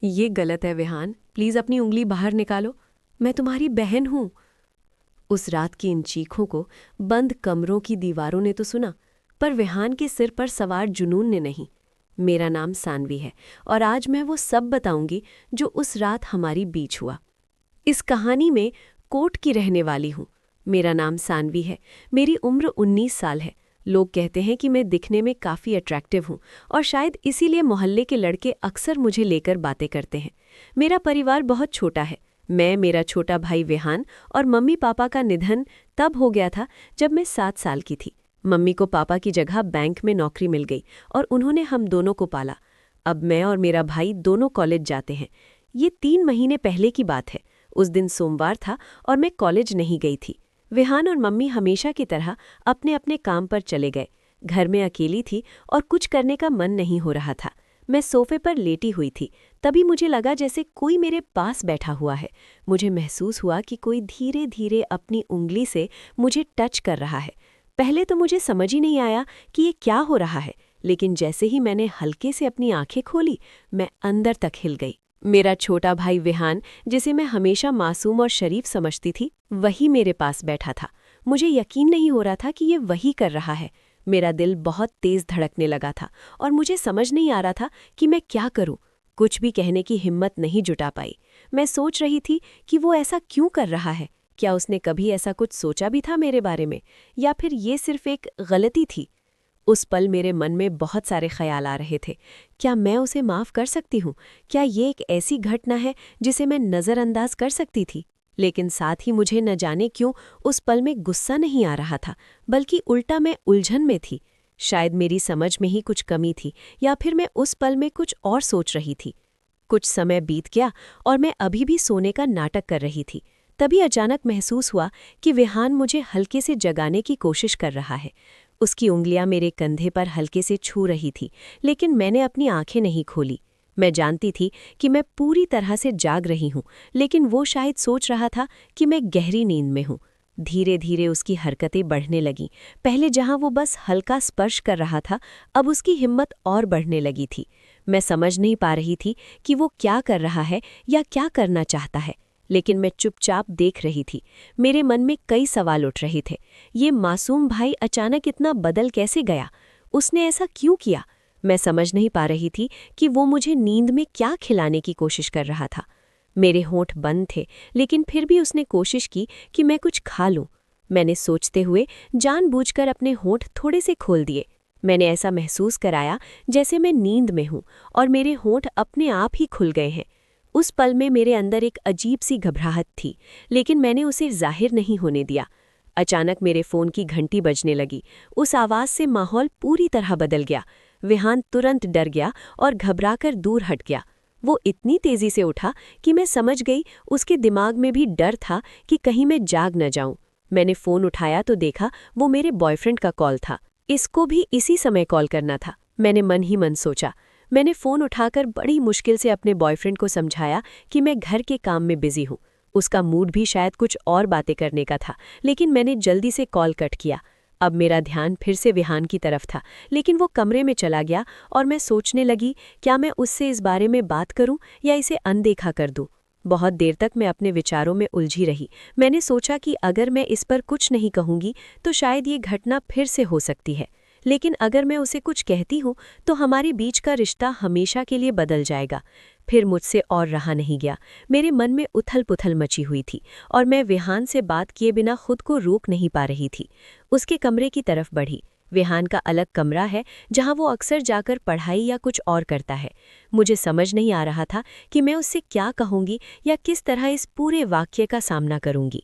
ये गलत है विहान, प्लीज अपनी उंगली बाहर निकालो। मैं तुम्हारी बहन हूं। उस रात की इन चीखों को बंद कमरों की दीवारों ने तो सुना, पर विहान के सिर पर सवार जुनून ने नहीं। मेरा नाम सानवी है और आज मैं वो सब बताऊंगी जो उस रात हमारी बीच हुआ। इस कहानी में कोट की रहने वाली हूँ। मेरा नाम सानवी है। मेरी उम्र 19 साल है। लोग कहते हैं कि मैं दिखने में काफ़ी अट्रैक्टिव हूँ और शायद इसीलिए मोहल्ले के लड़के अक्सर मुझे लेकर बातें करते हैं। मेरा परिवार बहुत छोटा है। मैं, मेरा छोटा भाई विहान और मम्मी पापा का निधन तब हो गया था जब मैं 7 साल की थी। मम्मी को पापा की जगह बैंक में नौकरी मिल गई और उन्होंने हम दोनों को पाला। अब मैं और मेरा भाई दोनों कॉलेज जाते हैं। ये 3 महीने पहले की बात है। उस दिन सोमवार था और मैं कॉलेज नहीं गई थी। विहान और मम्मी हमेशा की तरह अपने अपने काम पर चले गए। घर में अकेली थी और कुछ करने का मन नहीं हो रहा था। मैं सोफे पर लेटी हुई थी। तभी मुझे लगा जैसे कोई मेरे पास बैठा हुआ है। मुझे महसूस हुआ कि कोई धीरे धीरे अपनी उंगली से मुझे टच कर रहा है। पहले तो मुझे समझ ही नहीं आया कि ये क्या हो रहा है, लेकिन जैसे ही मैंने हल्के से अपनी आंखें खोली, मैं अंदर तक हिल गई। मेरा छोटा भाई विहान, जिसे मैं हमेशा मासूम और शरीफ समझती थी, वही मेरे पास बैठा था। मुझे यकीन नहीं हो रहा था कि ये वही कर रहा है। मेरा दिल बहुत तेज धड़कने लगा था और मुझे समझ नहीं आ रहा था कि मैं क्या करूं। कुछ भी कहने की हिम्मत नहीं जुटा पाई। मैं सोच रही थी कि वो ऐसा क्यों कर रहा है। क्या उसने कभी ऐसा कुछ सोचा भी था मेरे बारे में, या फिर ये सिर्फ एक गलती थी। उस पल मेरे मन में बहुत सारे ख्याल आ रहे थे। क्या मैं उसे माफ़ कर सकती हूँ? क्या ये एक ऐसी घटना है जिसे मैं नज़रअंदाज कर सकती थी? लेकिन साथ ही मुझे न जाने क्यों उस पल में गुस्सा नहीं आ रहा था, बल्कि उल्टा मैं उलझन में थी। शायद मेरी समझ में ही कुछ कमी थी, या फिर मैं उस पल में कुछ और सोच रही थी। कुछ समय बीत गया और मैं अभी भी सोने का नाटक कर रही थी। तभी अचानक महसूस हुआ कि विहान मुझे हल्के से जगाने की कोशिश कर रहा है। उसकी उंगलियां मेरे कंधे पर हल्के से छू रही थी, लेकिन मैंने अपनी आंखें नहीं खोली। मैं जानती थी कि मैं पूरी तरह से जाग रही हूँ, लेकिन वो शायद सोच रहा था कि मैं गहरी नींद में हूँ। धीरे धीरे उसकी हरकतें बढ़ने लगीं। पहले जहाँ वो बस हल्का स्पर्श कर रहा था, अब उसकी हिम्मत और बढ़ने लगी थी। मैं समझ नहीं पा रही थी कि वो क्या कर रहा है या क्या करना चाहता है, लेकिन मैं चुपचाप देख रही थी। मेरे मन में कई सवाल उठ रहे थे। ये मासूम भाई अचानक इतना बदल कैसे गया? उसने ऐसा क्यों किया? मैं समझ नहीं पा रही थी कि वो मुझे नींद में क्या खिलाने की कोशिश कर रहा था। मेरे होंठ बंद थे, लेकिन फिर भी उसने कोशिश की कि मैं कुछ खा लूं। मैंने सोचते हुए जानबूझकर अपने होंठ थोड़े से खोल दिए। मैंने ऐसा महसूस कराया जैसे मैं नींद में हूं और मेरे होंठ अपने आप ही खुल गए हैं। उस पल में मेरे अंदर एक अजीब सी घबराहट थी, लेकिन मैंने उसे जाहिर नहीं होने दिया। अचानक मेरे फ़ोन की घंटी बजने लगी। उस आवाज़ से माहौल पूरी तरह बदल गया। विहान तुरंत डर गया और घबराकर दूर हट गया। वो इतनी तेज़ी से उठा कि मैं समझ गई उसके दिमाग में भी डर था कि कहीं मैं जाग न जाऊं। मैंने फ़ोन उठाया तो देखा वो मेरे बॉयफ्रेंड का कॉल था। इसको भी इसी समय कॉल करना था, मैंने मन ही मन सोचा। मैंने फ़ोन उठाकर बड़ी मुश्किल से अपने बॉयफ्रेंड को समझाया कि मैं घर के काम में बिजी हूँ। उसका मूड भी शायद कुछ और बातें करने का था, लेकिन मैंने जल्दी से कॉल कट किया। अब मेरा ध्यान फिर से विहान की तरफ था, लेकिन वो कमरे में चला गया और मैं सोचने लगी, क्या मैं उससे इस बारे में बात करूं या इसे अनदेखा कर दूं। बहुत देर तक मैं अपने विचारों में उलझी रही। मैंने सोचा कि अगर मैं इस पर कुछ नहीं कहूंगी तो शायद ये घटना फिर से हो सकती है, लेकिन अगर मैं उसे कुछ कहती हूँ तो हमारे बीच का रिश्ता हमेशा के लिए बदल जाएगा। फिर मुझसे और रहा नहीं गया। मेरे मन में उथल-पुथल मची हुई थी और मैं विहान से बात किए बिना खुद को रोक नहीं पा रही थी। उसके कमरे की तरफ बढ़ी। विहान का अलग कमरा है जहाँ वो अक्सर जाकर पढ़ाई या कुछ और करता है। मुझे समझ नहीं आ रहा था कि मैं उससे क्या कहूँगी या किस तरह इस पूरे वाक्य का सामना करूँगी।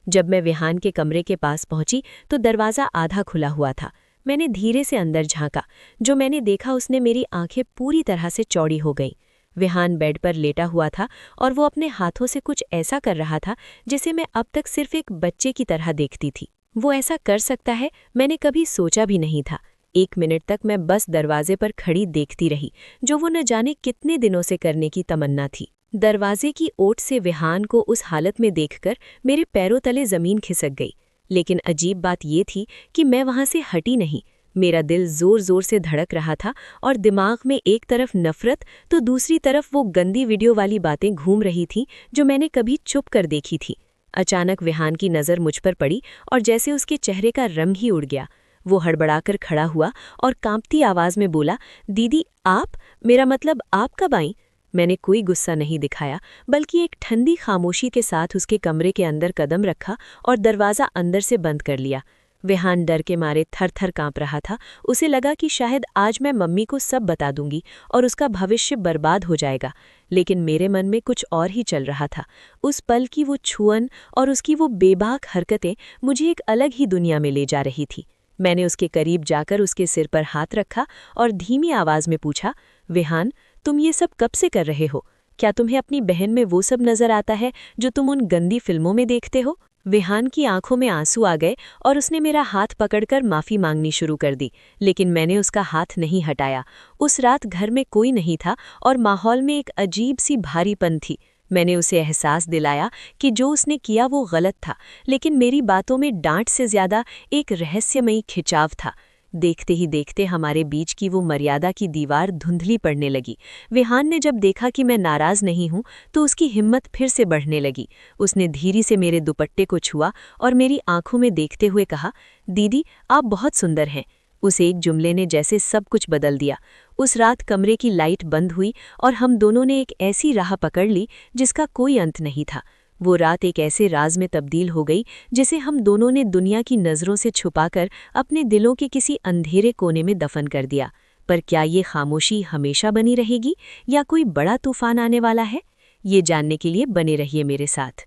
जब मैं विहान के कमरे के पास पहुंची तो दरवाज़ा आधा खुला हुआ था। मैंने धीरे से अंदर झांका। जो मैंने देखा उसने मेरी आंखें पूरी तरह से चौड़ी हो गईं। विहान बेड पर लेटा हुआ था और वो अपने हाथों से कुछ ऐसा कर रहा था जिसे मैं अब तक सिर्फ एक बच्चे की तरह देखती थी। वो ऐसा कर सकता है, मैंने कभी सोचा भी नहीं था। 1 मिनट तक मैं बस दरवाजे पर खड़ी देखती रही, जो वो न जाने कितने दिनों से करने की तमन्ना थी। दरवाजे की ओट से विहान को उस हालत में देखकर मेरे पैरों तले जमीन खिसक गई। लेकिन अजीब बात ये थी कि मैं वहां से हटी नहीं। मेरा दिल जोर जोर से धड़क रहा था और दिमाग में एक तरफ नफरत तो दूसरी तरफ वो गंदी वीडियो वाली बातें घूम रही थीं जो मैंने कभी चुप कर देखी थी। अचानक विहान की नज़र मुझ पर पड़ी और जैसे उसके चेहरे का रंग ही उड़ गया। वो हड़बड़ाकर खड़ा हुआ और कांपती आवाज़ में बोला, दीदी आप, मेरा मतलब आप कब आई? मैंने कोई गुस्सा नहीं दिखाया, बल्कि एक ठंडी खामोशी के साथ उसके कमरे के अंदर कदम रखा और दरवाज़ा अंदर से बंद कर लिया। विहान डर के मारे थर-थर कांप रहा था। उसे लगा कि शायद आज मैं मम्मी को सब बता दूंगी और उसका भविष्य बर्बाद हो जाएगा। लेकिन मेरे मन में कुछ और ही चल रहा था। उस पल की वो छुअन और उसकी वो बेबाक हरकतें मुझे एक अलग ही दुनिया में ले जा रही थी। मैंने उसके करीब जाकर उसके सिर पर हाथ रखा और धीमी आवाज़ में पूछा, विहान, तुम ये सब कब से कर रहे हो? क्या तुम्हें अपनी बहन में वो सब नज़र आता है जो तुम उन गंदी फिल्मों में देखते हो? विहान की आंखों में आंसू आ गए और उसने मेरा हाथ पकड़कर माफ़ी मांगनी शुरू कर दी, लेकिन मैंने उसका हाथ नहीं हटाया। उस रात घर में कोई नहीं था और माहौल में एक अजीब सी भारीपन थी। मैंने उसे एहसास दिलाया कि जो उसने किया वो गलत था, लेकिन मेरी बातों में डांट से ज़्यादा एक रहस्यमयी खिंचाव था। देखते ही देखते हमारे बीच की वो मर्यादा की दीवार धुंधली पड़ने लगी। विहान ने जब देखा कि मैं नाराज़ नहीं हूँ तो उसकी हिम्मत फिर से बढ़ने लगी। उसने धीरे से मेरे दुपट्टे को छुआ और मेरी आंखों में देखते हुए कहा, दीदी आप बहुत सुंदर हैं। उस एक जुमले ने जैसे सब कुछ बदल दिया। उस रात कमरे की लाइट बंद हुई और हम दोनों ने एक ऐसी राह पकड़ ली जिसका कोई अंत नहीं था। वो रात एक ऐसे राज में तब्दील हो गई जिसे हम दोनों ने दुनिया की नज़रों से छुपाकर अपने दिलों के किसी अंधेरे कोने में दफन कर दिया। पर क्या ये खामोशी हमेशा बनी रहेगी या कोई बड़ा तूफान आने वाला है? ये जानने के लिए बने रहिए मेरे साथ।